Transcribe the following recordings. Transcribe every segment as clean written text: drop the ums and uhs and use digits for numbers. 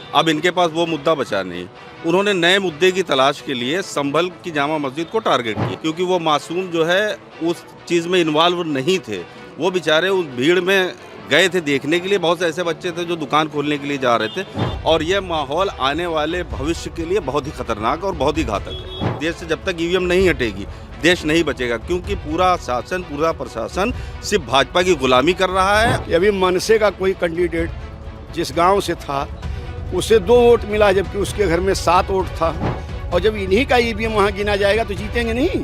अब इनके पास वो मुद्दा बचा नहीं। उन्होंने नए मुद्दे की तलाश के लिए संभल की जामा मस्जिद को टारगेट किया, क्योंकि वो मासूम जो है उस चीज़ में इन्वॉल्व नहीं थे। वो बेचारे उस भीड़ में गए थे देखने के लिए। बहुत से ऐसे बच्चे थे जो दुकान खोलने के लिए जा रहे थे, और यह माहौल आने वाले भविष्य के लिए बहुत ही खतरनाक और बहुत ही घातक है। देश से जब तक ईवीएम नहीं हटेगी, देश नहीं बचेगा, क्योंकि पूरा शासन, पूरा प्रशासन सिर्फ भाजपा की गुलामी कर रहा है। अभी मनसे का कोई कैंडिडेट जिस गांव से था उसे 2 वोट मिला, जबकि उसके घर में 7 वोट था, और जब इन्हीं का ईवीएम वहाँ गिना जाएगा तो जीतेंगे नहीं।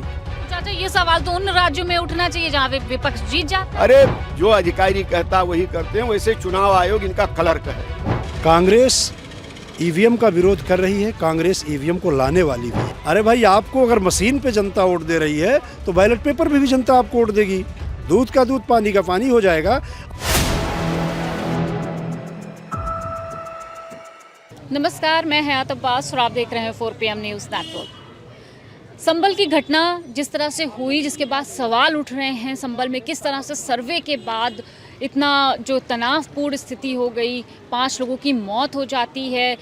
चाचा, ये सवाल तो उन राज्यों में उठना चाहिए जहाँ विपक्ष जीत जाता। अरे जो अधिकारी कहता वही करते हैं, वैसे चुनाव आयोग इनका क्लर्क है। कांग्रेस ईवीएम का विरोध कर रही है, कांग्रेस ईवीएम को लाने वाली भी है। अरे भाई, आपको अगर मशीन पे जनता वोट दे रही है तो बैलेट पेपर पे भी जनता आपको वोट देगी। दूध का दूध, पानी का पानी हो जाएगा। नमस्कार, मैं हयात अब्बास और आप देख रहे हैं 4PM न्यूज़ नेटवर्क। संभल की घटना जिस तरह से हुई, जिसके बाद सवाल उठ रहे हैं संभल में किस तरह से सर्वे के बाद इतना जो तनावपूर्ण स्थिति हो गई, 5 लोगों की मौत हो जाती है।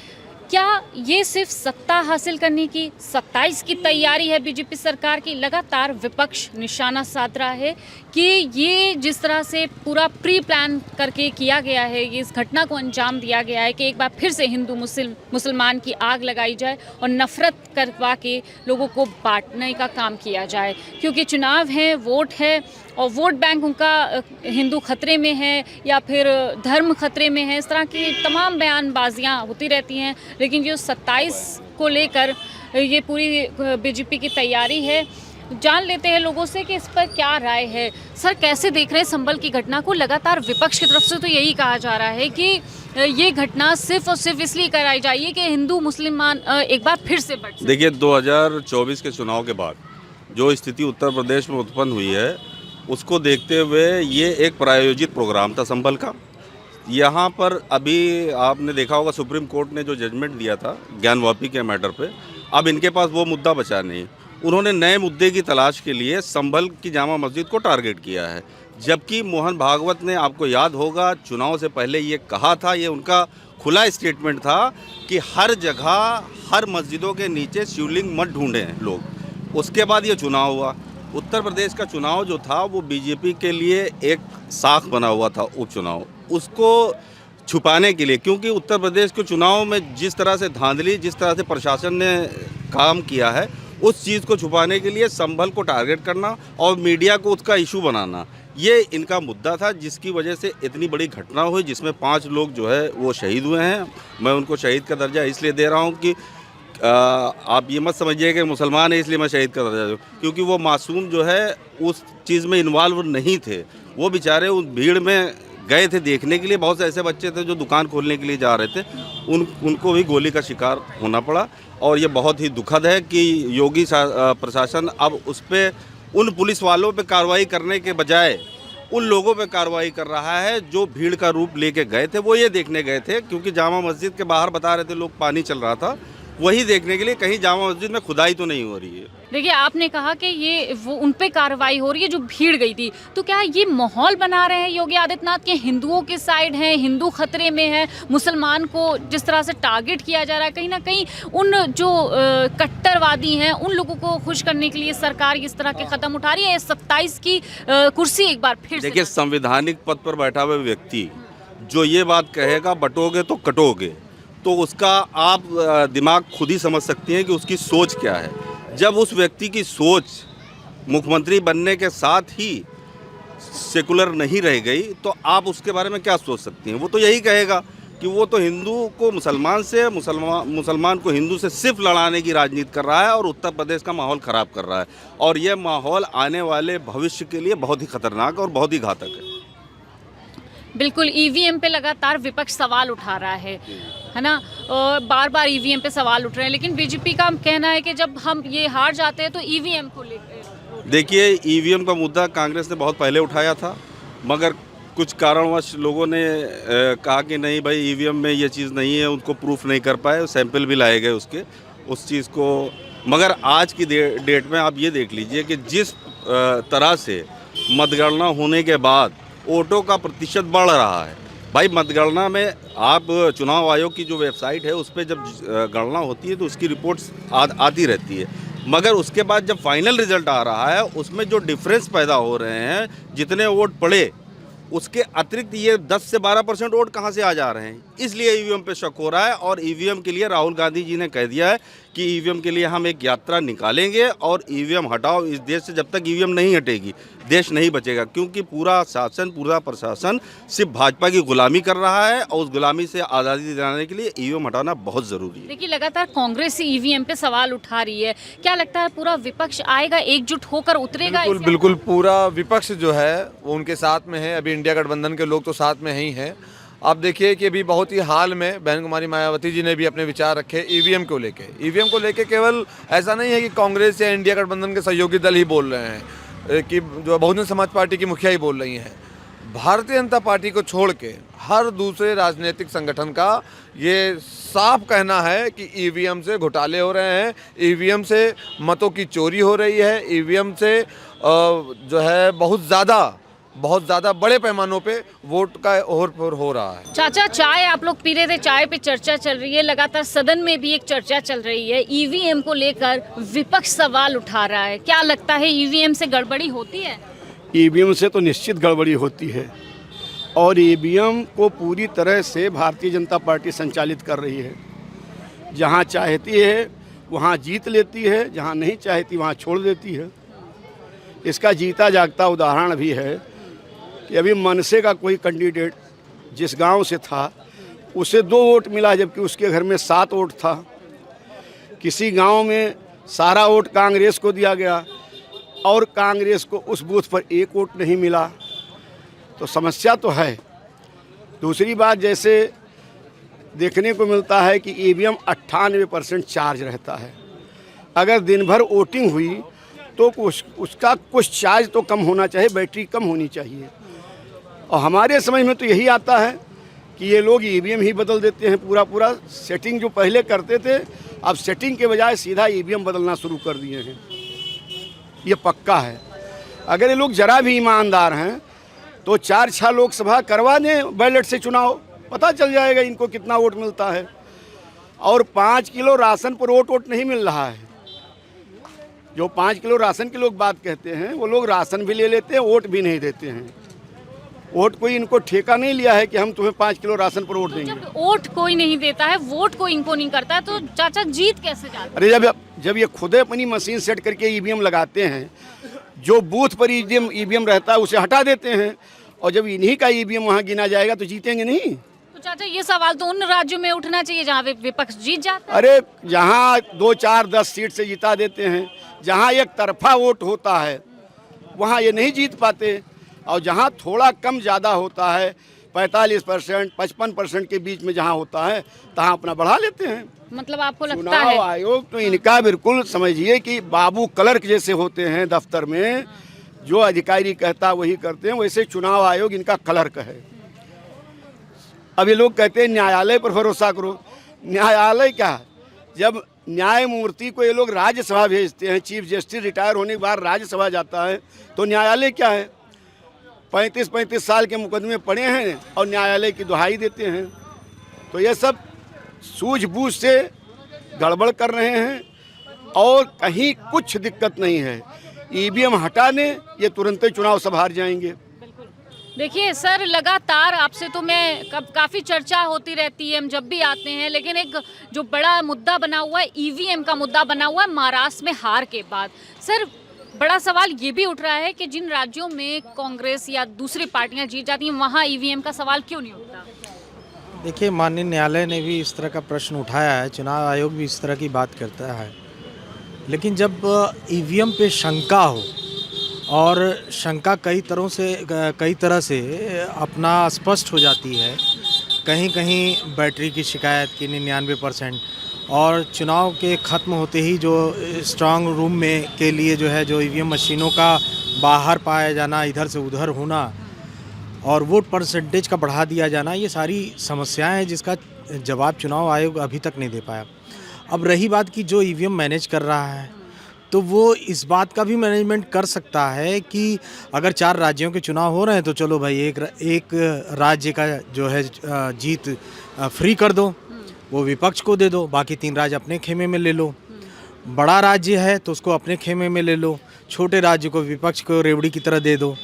क्या ये सिर्फ सत्ता हासिल करने की 27 की तैयारी है बीजेपी सरकार की? लगातार विपक्ष निशाना साध रहा है कि ये जिस तरह से पूरा प्री प्लान करके किया गया है, ये इस घटना को अंजाम दिया गया है कि एक बार फिर से हिंदू मुसलमान की आग लगाई जाए और नफरत करवा के लोगों को बांटने का काम किया जाए, क्योंकि चुनाव है, वोट है, और वोट बैंक उनका हिंदू खतरे में है या फिर धर्म खतरे में है। इस तरह की तमाम बयानबाजियां होती रहती हैं, लेकिन जो 27 को लेकर ये पूरी बीजेपी की तैयारी है। जान लेते हैं लोगों से कि इस पर क्या राय है। सर, कैसे देख रहे हैं संभल की घटना को? लगातार विपक्ष की तरफ से तो यही कहा जा रहा है कि ये घटना सिर्फ और सिर्फ इसलिए कराई जाइए कि हिंदू मुसलमान एक बार फिर से बढ़ सके। देखिए, 2024 के चुनाव के बाद जो स्थिति उत्तर प्रदेश में उत्पन्न हुई है, उसको देखते हुए ये एक प्रायोजित प्रोग्राम था संभल का। यहाँ पर अभी आपने देखा होगा सुप्रीम कोर्ट ने जो जजमेंट दिया था ज्ञानवापी के मैटर पे, अब इनके पास वो मुद्दा बचा नहीं। उन्होंने नए मुद्दे की तलाश के लिए संभल की जामा मस्जिद को टारगेट किया है, जबकि मोहन भागवत ने, आपको याद होगा, चुनाव से पहले ये कहा था, ये उनका खुला स्टेटमेंट था कि हर जगह, हर मस्जिदों के नीचे शिवलिंग मत ढूंढें लोग। उसके बाद ये चुनाव हुआ। उत्तर प्रदेश का चुनाव जो था वो बीजेपी के लिए एक साख बना हुआ था, उपचुनाव, उसको छुपाने के लिए, क्योंकि उत्तर प्रदेश के चुनाव में जिस तरह से धांधली, जिस तरह से प्रशासन ने काम किया है, उस चीज़ को छुपाने के लिए संभल को टारगेट करना और मीडिया को उसका इशू बनाना, ये इनका मुद्दा था, जिसकी वजह से इतनी बड़ी घटना हुई, जिसमें 5 लोग जो है वो शहीद हुए हैं। मैं उनको शहीद का दर्जा इसलिए दे रहा हूँ कि आप ये मत समझिए कि मुसलमान है इसलिए मैं शहीद कर रहा हूँ, क्योंकि वो मासूम जो है उस चीज़ में इन्वॉल्व नहीं थे। वो बेचारे उस भीड़ में गए थे देखने के लिए। बहुत से ऐसे बच्चे थे जो दुकान खोलने के लिए जा रहे थे, उनको भी गोली का शिकार होना पड़ा। और ये बहुत ही दुखद है कि योगी प्रशासन अब उस पर, उन पुलिस वालों पे कार्रवाई करने के बजाय उन लोगों पे कार्रवाई कर रहा है जो भीड़ का रूप लेके गए थे। वो ये देखने गए थे, क्योंकि जामा मस्जिद के बाहर बता रहे थे लोग पानी चल रहा था, वही देखने के लिए कहीं जामा मस्जिद में खुदाई तो नहीं हो रही है। देखिए, आपने कहा कि ये वो उन पे कार्रवाई हो रही है जो भीड़ गई थी, तो क्या ये माहौल बना रहे हैं योगी आदित्यनाथ के हिंदुओं के साइड हैं, हिंदू खतरे में है, मुसलमान को जिस तरह से टारगेट किया जा रहा है, कहीं ना कहीं उन जो कट्टरवादी हैं उन लोगों को खुश करने के लिए सरकार इस तरह के कदम उठा रही है? 27 की कुर्सी एक बार फिर देखिए, संवैधानिक पद पर बैठा हुआ व्यक्ति जो ये बात कहेगा बटोगे तो कटोगे, तो उसका आप दिमाग खुद ही समझ सकती हैं कि उसकी सोच क्या है। जब उस व्यक्ति की सोच मुख्यमंत्री बनने के साथ ही सेकुलर नहीं रह गई, तो आप उसके बारे में क्या सोच सकती हैं? वो तो यही कहेगा कि वो तो हिंदू को मुसलमान से, मुसलमान को हिंदू से सिर्फ लड़ाने की राजनीति कर रहा है और उत्तर प्रदेश का माहौल ख़राब कर रहा है। और यह माहौल आने वाले भविष्य के लिए बहुत ही खतरनाक और बहुत ही घातक है। बिल्कुल, ईवीएम पे लगातार विपक्ष सवाल उठा रहा है ना, बार बार ईवीएम पे सवाल उठ रहे हैं, लेकिन बीजेपी का कहना है कि जब हम ये हार जाते हैं तो ईवीएम को लेकर। देखिए, ईवीएम का मुद्दा कांग्रेस ने बहुत पहले उठाया था, मगर कुछ कारणवश लोगों ने कहा कि नहीं भाई, ईवीएम में ये चीज़ नहीं है, उनको प्रूफ नहीं कर पाए, सैंपल भी लाए गए उसके, उस चीज़ को। मगर आज की डेट में आप ये देख लीजिए कि जिस तरह से मतगणना होने के बाद वोटों का प्रतिशत बढ़ रहा है, भाई मतगणना में आप चुनाव आयोग की जो वेबसाइट है उस पर जब गणना होती है तो उसकी रिपोर्ट्स आती रहती है, मगर उसके बाद जब फाइनल रिजल्ट आ रहा है उसमें जो डिफरेंस पैदा हो रहे हैं, जितने वोट पड़े उसके अतिरिक्त ये 10 से 12% वोट कहाँ से आ जा रहे हैं, इसलिए ईवीएम पे शक हो रहा है। और ईवीएम के लिए राहुल गांधी जी ने कह दिया है कि ईवीएम के लिए हम एक यात्रा निकालेंगे और ईवीएम हटाओ इस देश से। जब तक ईवीएम नहीं हटेगी देश नहीं बचेगा, क्योंकि पूरा शासन, पूरा प्रशासन सिर्फ भाजपा की गुलामी कर रहा है और उस गुलामी से आज़ादी दिलाने के लिए ईवीएम हटाना बहुत ज़रूरी है। देखिए, लगातार कांग्रेस ईवीएम पे सवाल उठा रही है, क्या लगता है पूरा विपक्ष आएगा, एकजुट होकर उतरेगा? बिल्कुल बिल्कुल, पूरा विपक्ष जो है वो उनके साथ में है। अभी इंडिया गठबंधन के लोग तो साथ में ही हैं। आप देखिए कि अभी बहुत ही हाल में बहन कुमारी मायावती जी ने भी अपने विचार रखे ईवीएम को लेके। ईवीएम को लेके केवल ऐसा नहीं है कि कांग्रेस या इंडिया गठबंधन के सहयोगी दल ही बोल रहे हैं, कि जो बहुजन समाज पार्टी की मुखिया ही बोल रही हैं। भारतीय जनता पार्टी को छोड़ के हर दूसरे राजनीतिक संगठन का ये साफ कहना है कि ईवीएम से घोटाले हो रहे हैं, ईवीएम से मतों की चोरी हो रही है, ईवीएम से जो है बहुत ज़्यादा बड़े पैमानों पे वोट का ओवरफ्लो हो रहा है। चाचा, चाय आप लोग पी रहे थे, चाय पे चर्चा चल रही है, लगातार सदन में भी एक चर्चा चल रही है, ईवीएम को लेकर विपक्ष सवाल उठा रहा है। क्या लगता है ईवीएम से गड़बड़ी होती है? ईवीएम से तो निश्चित गड़बड़ी होती है और ईवीएम को पूरी तरह से भारतीय जनता पार्टी संचालित कर रही है। जहां चाहती है वहां जीत लेती है, जहां नहीं चाहती वहां छोड़ देती है। इसका जीता जागता उदाहरण भी है कि अभी मनसे का कोई कैंडिडेट जिस गांव से था उसे 2 वोट मिला, जबकि उसके घर में 7 वोट था। किसी गांव में सारा वोट कांग्रेस को दिया गया और कांग्रेस को उस बूथ पर 1 वोट नहीं मिला। तो समस्या तो है। दूसरी बात, जैसे देखने को मिलता है कि ईवीएम 98% चार्ज रहता है। अगर दिन भर वोटिंग हुई तो उसका कुछ चार्ज तो कम होना चाहिए, बैटरी कम होनी चाहिए। और हमारे समझ में तो यही आता है कि ये लोग ईवीएम ही बदल देते हैं। पूरा सेटिंग जो पहले करते थे, अब सेटिंग के बजाय सीधा ईवीएम बदलना शुरू कर दिए हैं। ये पक्का है। अगर ये लोग जरा भी ईमानदार हैं तो 4-6 लोकसभा करवा दें बैलेट से चुनाव, पता चल जाएगा इनको कितना वोट मिलता है। और 5 किलो राशन पर वोट नहीं मिल रहा है। जो 5 किलो राशन के लोग बात कहते हैं, वो लोग राशन भी ले लेते हैं, वोट भी नहीं देते हैं। वोट कोई इनको ठेका नहीं लिया है कि हम तुम्हें 5 किलो राशन पर वोट देंगे। जब वोट कोई नहीं देता है, वोट कोई इनको नहीं करता है, तो चाचा जीत कैसे जाता है? अरे जब ये खुद अपनी मशीन सेट करके ईवीएम लगाते हैं, जो बूथ पर ईवीएम रहता है उसे हटा देते हैं, और जब इन्हीं का ईवीएम वहाँ गिना जाएगा तो जीतेंगे नहीं। तो चाचा, ये सवाल तो उन राज्यों में उठना चाहिए जहाँ विपक्ष जीत जाता है। अरे जहाँ 2, 4, 10 सीट से जिता देते हैं, जहाँ एक तरफा वोट होता है वहाँ ये नहीं जीत पाते। और जहाँ थोड़ा कम ज़्यादा होता है, 45%, 55% के बीच में जहाँ होता है, तहाँ अपना बढ़ा लेते हैं। मतलब आपको लगता चुनाव है आयोग तो इनका बिल्कुल समझिए कि बाबू क्लर्क जैसे होते हैं दफ्तर में, जो अधिकारी कहता वही करते हैं, वैसे चुनाव आयोग इनका क्लर्क है। अब ये लोग कहते हैं न्यायालय पर भरोसा करो। न्यायालय क्या? जब न्यायमूर्ति को ये लोग राज्यसभा भेजते हैं, चीफ जस्टिस रिटायर होने के बाद राज्यसभा जाता है, तो न्यायालय क्या है? 35-35 साल के मुकदमे पड़े हैं और न्यायालय की दुहाई देते हैं। तो ये सब सूझबूझ से गड़बड़ कर रहे हैं और कहीं कुछ दिक्कत नहीं है। ईवीएम हटा दें, ये तुरंत ही चुनाव से हार जाएंगे। देखिए सर, लगातार आपसे तो मैं काफ़ी चर्चा होती रहती है, हम जब भी आते हैं, लेकिन एक जो बड़ा मुद्दा बना हुआ है, ईवीएम का मुद्दा बना हुआ है महाराष्ट्र में हार के बाद। सर, बड़ा सवाल ये भी उठ रहा है कि जिन राज्यों में कांग्रेस या दूसरी पार्टियां जीत जाती हैं, वहाँ ईवीएम का सवाल क्यों नहीं उठता? देखिए, माननीय न्यायालय ने भी इस तरह का प्रश्न उठाया है, चुनाव आयोग भी इस तरह की बात करता है, लेकिन जब ईवीएम पे शंका हो और शंका कई तरह से अपना स्पष्ट हो जाती है, कहीं कहीं बैटरी की शिकायत की 99%, और चुनाव के ख़त्म होते ही जो स्ट्रांग रूम में के लिए जो ईवीएम मशीनों का बाहर पाया जाना, इधर से उधर होना और वोट परसेंटेज का बढ़ा दिया जाना, ये सारी समस्याएं हैं जिसका जवाब चुनाव आयोग अभी तक नहीं दे पाया। अब रही बात कि जो ईवीएम मैनेज कर रहा है, तो वो इस बात का भी मैनेजमेंट कर सकता है कि अगर 4 राज्यों के चुनाव हो रहे हैं तो चलो भाई एक राज्य का जो है जीत फ्री कर दो, वो विपक्ष को दे दो, बाकी 3 राज्य अपने खेमे में ले लो। बड़ा राज्य है तो उसको अपने खेमे में ले लो, छोटे राज्य को विपक्ष को रेवड़ी की तरह दे दो।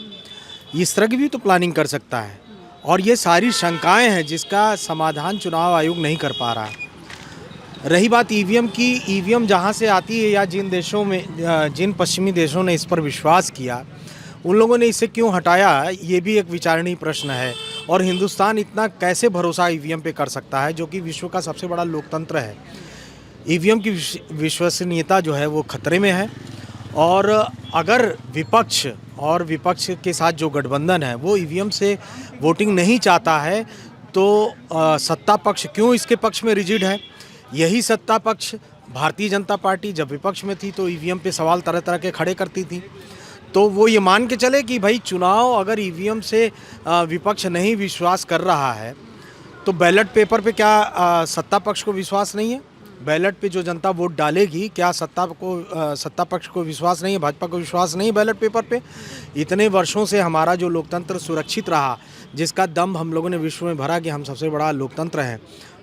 इस तरह की भी तो प्लानिंग कर सकता है। और ये सारी शंकाएं हैं जिसका समाधान चुनाव आयोग नहीं कर पा रहा है। रही बात ईवीएम की, ईवीएम जहाँ से आती है या जिन पश्चिमी देशों ने इस पर विश्वास किया उन लोगों ने इसे क्यों हटाया, ये भी एक विचारणीय प्रश्न है। और हिंदुस्तान इतना कैसे भरोसा ईवीएम पे कर सकता है जो कि विश्व का सबसे बड़ा लोकतंत्र है। ईवीएम की विश्वसनीयता जो है वो खतरे में है। और अगर विपक्ष के साथ जो गठबंधन है वो ईवीएम से वोटिंग नहीं चाहता है तो सत्ता पक्ष क्यों इसके पक्ष में रिजिड है। यही सत्ता पक्ष भारतीय जनता पार्टी जब विपक्ष में थी तो ईवीएम पे सवाल तरह तरह के खड़े करती थी। तो वो ये मान के चले कि भाई चुनाव अगर ईवीएम से विपक्ष नहीं विश्वास कर रहा है तो बैलेट पेपर पे क्या सत्ता पक्ष को विश्वास नहीं है? बैलेट पे जो जनता वोट डालेगी क्या सत्ता पक्ष को विश्वास नहीं है, भाजपा को विश्वास नहीं है बैलेट पेपर पे? इतने वर्षों से हमारा जो लोकतंत्र सुरक्षित रहा, जिसका दम हम लोगों ने विश्व में भरा कि हम सबसे बड़ा लोकतंत्र हैं,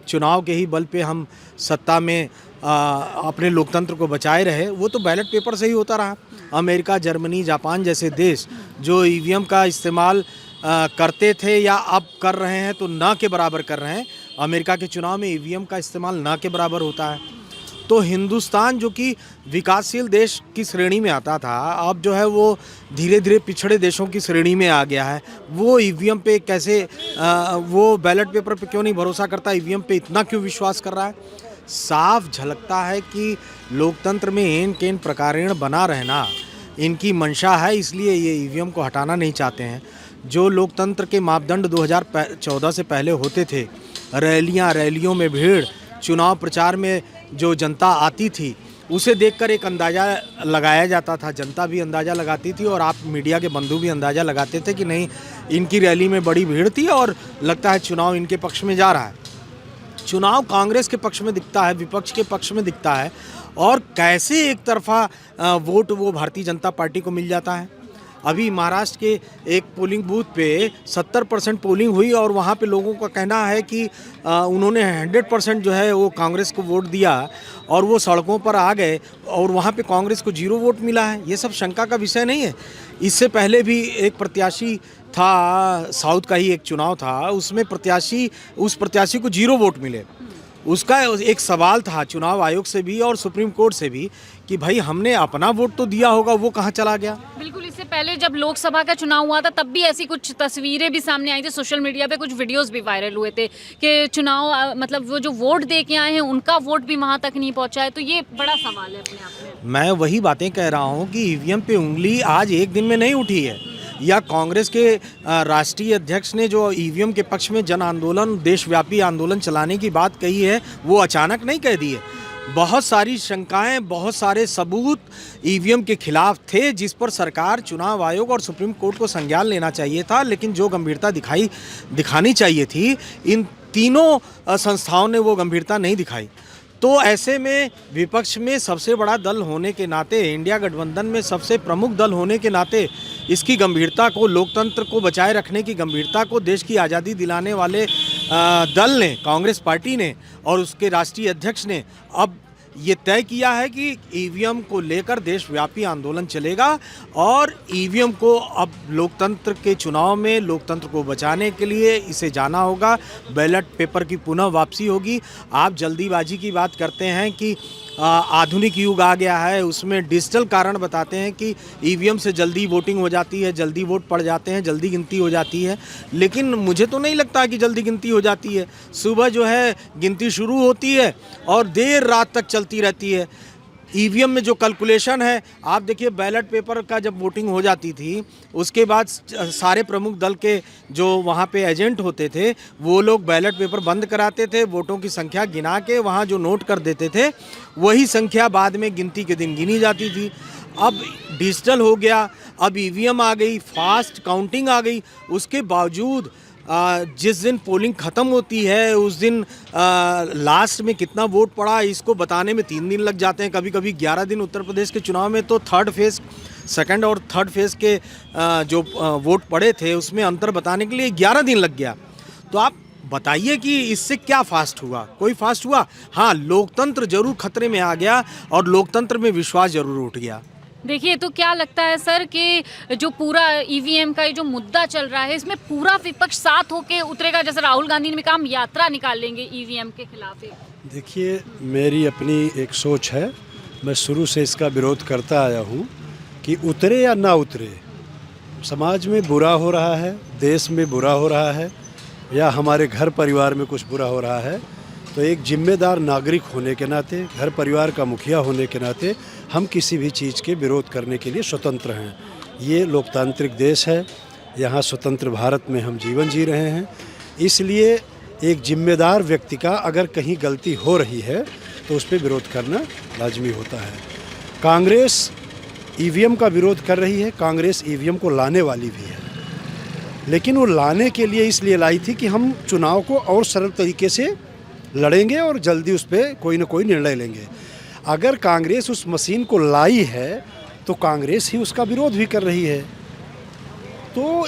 चुनाव के ही बल पे हम सत्ता में अपने लोकतंत्र को बचाए रहे, वो तो बैलेट पेपर से ही होता रहा। अमेरिका, जर्मनी, जापान जैसे देश जो ईवीएम का इस्तेमाल करते थे या अब कर रहे हैं तो ना के बराबर कर रहे हैं। अमेरिका के चुनाव में ईवीएम का इस्तेमाल ना के बराबर होता है। तो हिंदुस्तान जो कि विकासशील देश की श्रेणी में आता था, अब जो है वो धीरे धीरे पिछड़े देशों की श्रेणी में आ गया है। वो ईवीएम पे कैसे वो बैलेट पेपर पे क्यों नहीं भरोसा करता, ईवीएम पे इतना क्यों विश्वास कर रहा है? साफ झलकता है कि लोकतंत्र में एन केन प्रकारेण बना रहना इनकी मंशा है, इसलिए ये ईवीएम को हटाना नहीं चाहते हैं। जो लोकतंत्र के मापदंड 2014 से पहले होते थे, रैलियों में भीड़, चुनाव प्रचार में जो जनता आती थी, उसे देखकर एक अंदाज़ा लगाया जाता था, जनता भी अंदाज़ा लगाती थी और आप मीडिया के बंधु भी अंदाज़ा लगाते थे कि नहीं, इनकी रैली में बड़ी भीड़ थी और लगता है चुनाव इनके पक्ष में जा रहा है। चुनाव कांग्रेस के पक्ष में दिखता है, विपक्ष के पक्ष में दिखता है, और कैसे एक तरफा वोट वो भारतीय जनता पार्टी को मिल जाता है। अभी महाराष्ट्र के एक पोलिंग बूथ पे 70% पोलिंग हुई और वहाँ पे लोगों का कहना है कि उन्होंने 100% जो है वो कांग्रेस को वोट दिया और वो सड़कों पर आ गए और वहाँ पे कांग्रेस को 0 वोट मिला है। ये सब शंका का विषय नहीं है। इससे पहले भी एक प्रत्याशी था, साउथ का ही एक चुनाव था, उसमें उस प्रत्याशी को 0 वोट मिले। उसका एक सवाल था चुनाव आयोग से भी और सुप्रीम कोर्ट से भी कि भाई हमने अपना वोट तो दिया होगा, वो कहाँ चला गया। बिल्कुल, इससे पहले जब लोकसभा का चुनाव हुआ था तब भी ऐसी कुछ तस्वीरें भी सामने आई थी, सोशल मीडिया पे कुछ वीडियोस भी वायरल हुए थे कि चुनाव मतलब वो जो वोट दे के आए हैं उनका वोट भी वहाँ तक नहीं पहुँचा है। तो ये बड़ा सवाल है अपने आप में। मैं वही बातें कह रहा हूँ कि ईवीएम पे उंगली आज एक दिन में नहीं उठी है, या कांग्रेस के राष्ट्रीय अध्यक्ष ने जो ईवीएम के पक्ष में जन आंदोलन, देशव्यापी आंदोलन चलाने की बात कही है, वो अचानक नहीं कह दी है। बहुत सारी शंकाएं, बहुत सारे सबूत ईवीएम के खिलाफ थे, जिस पर सरकार, चुनाव आयोग और सुप्रीम कोर्ट को संज्ञान लेना चाहिए था, लेकिन जो गंभीरता दिखानी चाहिए थी, इन तीनों संस्थाओं ने वो गंभीरता नहीं दिखाई। तो ऐसे में विपक्ष में सबसे बड़ा दल होने के नाते, इंडिया गठबंधन में सबसे प्रमुख दल होने के नाते, इसकी गंभीरता को, लोकतंत्र को बचाए रखने की गंभीरता को देश की आज़ादी दिलाने वाले दल ने, कांग्रेस पार्टी ने और उसके राष्ट्रीय अध्यक्ष ने अब ये तय किया है कि ईवीएम को लेकर देशव्यापी आंदोलन चलेगा और ईवीएम को अब लोकतंत्र के चुनाव में लोकतंत्र को बचाने के लिए इसे जाना होगा। बैलेट पेपर की पुनः वापसी होगी। आप जल्दीबाजी की बात करते हैं कि आधुनिक युग आ गया है, उसमें डिजिटल कारण बताते हैं कि ईवीएम से जल्दी वोटिंग हो जाती है, जल्दी वोट पड़ जाते हैं, जल्दी गिनती हो जाती है, लेकिन मुझे तो नहीं लगता कि जल्दी गिनती हो जाती है। सुबह जो है गिनती शुरू होती है और देर रात तक चलती रहती है। ईवीएम में जो कैलकुलेशन है, आप देखिए बैलेट पेपर का जब वोटिंग हो जाती थी उसके बाद सारे प्रमुख दल के जो वहाँ पे एजेंट होते थे वो लोग बैलेट पेपर बंद कराते थे, वोटों की संख्या गिना के वहाँ जो नोट कर देते थे वही संख्या बाद में गिनती के दिन गिनी जाती थी। अब डिजिटल हो गया, अब ईवीएम आ गई, फास्ट काउंटिंग आ गई, उसके बावजूद जिस दिन पोलिंग ख़त्म होती है उस दिन लास्ट में कितना वोट पड़ा इसको बताने में 3 दिन लग जाते हैं, कभी कभी 11 दिन। उत्तर प्रदेश के चुनाव में तो सेकंड और थर्ड फेज़ के जो वोट पड़े थे उसमें अंतर बताने के लिए 11 दिन लग गया। तो आप बताइए कि इससे क्या फास्ट हुआ? कोई फास्ट हुआ? हाँ, लोकतंत्र जरूर खतरे में आ गया और लोकतंत्र में विश्वास जरूर उठ गया। देखिए, तो क्या लगता है सर कि जो पूरा ईवीएम का ये जो मुद्दा चल रहा है इसमें पूरा विपक्ष साथ होके उतरेगा? जैसे राहुल गांधी ने भी कहा हम यात्रा निकाल लेंगे ईवीएम के खिलाफ। देखिए, मेरी अपनी एक सोच है, मैं शुरू से इसका विरोध करता आया हूँ कि उतरे या ना उतरे, समाज में बुरा हो रहा है, देश में बुरा हो रहा है, या हमारे घर परिवार में कुछ बुरा हो रहा है, तो एक जिम्मेदार नागरिक होने के नाते, घर परिवार का मुखिया होने के नाते हम किसी भी चीज़ के विरोध करने के लिए स्वतंत्र हैं। ये लोकतांत्रिक देश है, यहाँ स्वतंत्र भारत में हम जीवन जी रहे हैं। इसलिए एक जिम्मेदार व्यक्ति का अगर कहीं गलती हो रही है तो उस पर विरोध करना लाजमी होता है। कांग्रेस ईवीएम का विरोध कर रही है, कांग्रेस ईवीएम को लाने वाली भी है, लेकिन वो लाने के लिए इसलिए लाई थी कि हम चुनाव को और सरल तरीके से लड़ेंगे और जल्दी उस पर कोई ना कोई निर्णय लेंगे। अगर कांग्रेस उस मशीन को लाई है तो कांग्रेस ही उसका विरोध भी कर रही है, तो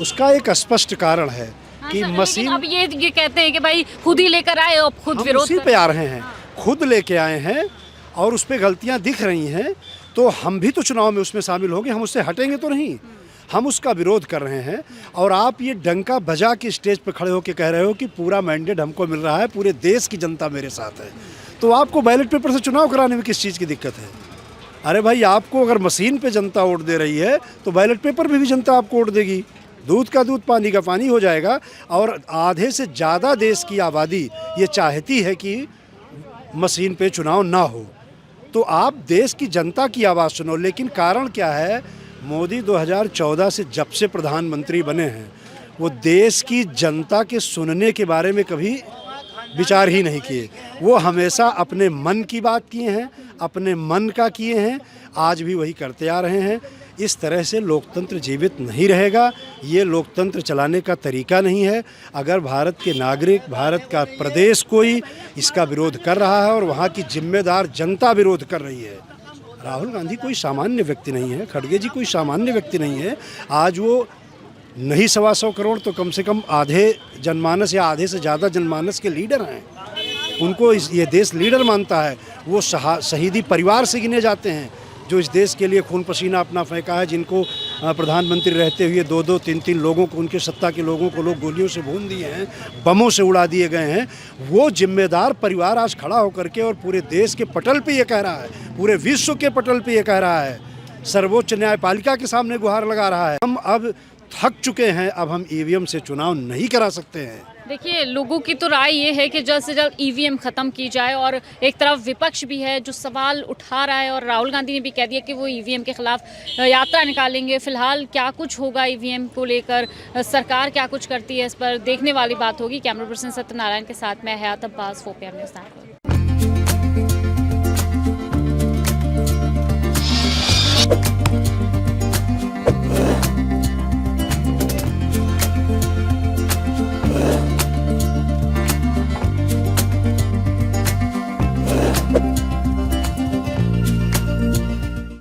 उसका एक स्पष्ट कारण है कि मशीन। अब ये कहते हैं कि भाई खुद ही लेकर आए और खुद विरोध उसी पे आ रहे हैं, खुद लेके आए हैं और उस पर गलतियां दिख रही हैं, तो हम भी तो चुनाव में उसमें शामिल होंगे, हम उससे हटेंगे तो नहीं, हम उसका विरोध कर रहे हैं। और आप ये डंका बजा के स्टेज पर खड़े होकर कह रहे हो कि पूरा मैंडेट हमको मिल रहा है, पूरे देश की जनता मेरे साथ है, तो आपको बैलेट पेपर से चुनाव कराने में किस चीज़ की दिक्कत है? अरे भाई, आपको अगर मशीन पे जनता वोट दे रही है तो बैलेट पेपर पे भी जनता आपको वोट देगी। दूध का दूध, पानी का पानी हो जाएगा। और आधे से ज़्यादा देश की आबादी ये चाहती है कि मशीन पे चुनाव ना हो, तो आप देश की जनता की आवाज़ सुनो। लेकिन कारण क्या है? मोदी 2014 से जब से प्रधानमंत्री बने हैं वो देश की जनता के सुनने के बारे में कभी विचार ही नहीं किए। वो हमेशा अपने मन की बात किए हैं, अपने मन का किए हैं, आज भी वही करते आ रहे हैं। इस तरह से लोकतंत्र जीवित नहीं रहेगा, ये लोकतंत्र चलाने का तरीका नहीं है। अगर भारत के नागरिक, भारत का प्रदेश कोई इसका विरोध कर रहा है और वहाँ की जिम्मेदार जनता विरोध कर रही है, राहुल गांधी कोई सामान्य व्यक्ति नहीं है, खड़गे जी कोई सामान्य व्यक्ति नहीं है। आज वो नहीं 125 करोड़ तो कम से कम आधे जनमानस या आधे से ज़्यादा जनमानस के लीडर हैं, उनको ये देश लीडर मानता है। वो शहीदी परिवार से गिने जाते हैं जो इस देश के लिए खून पसीना अपना फेंका है, जिनको प्रधानमंत्री रहते हुए 2-2, 3-3 लोगों को, उनके सत्ता के लोगों को लोग गोलियों से भून दिए हैं, बमों से उड़ा दिए गए हैं। वो जिम्मेदार परिवार आज खड़ा होकर के और पूरे देश के पटल पे ये कह रहा है, पूरे विश्व के पटल पे ये कह रहा है, सर्वोच्च न्यायपालिका के सामने गुहार लगा रहा है, हम अब थक चुके हैं, अब हम ईवीएम से चुनाव नहीं करा सकते हैं। देखिए, लोगों की तो राय ये है कि जल्द से जल्द ईवीएम ख़त्म की जाए, और एक तरफ विपक्ष भी है जो सवाल उठा रहा है, और राहुल गांधी ने भी कह दिया कि वो ईवीएम के खिलाफ यात्रा निकालेंगे। फिलहाल क्या कुछ होगा ईवीएम को लेकर, सरकार क्या कुछ करती है, इस पर देखने वाली बात होगी। कैमरा पर्सन सत्यनारायण के साथ मैं हयात अब्बास, 4PM न्यूज़ नेटवर्क।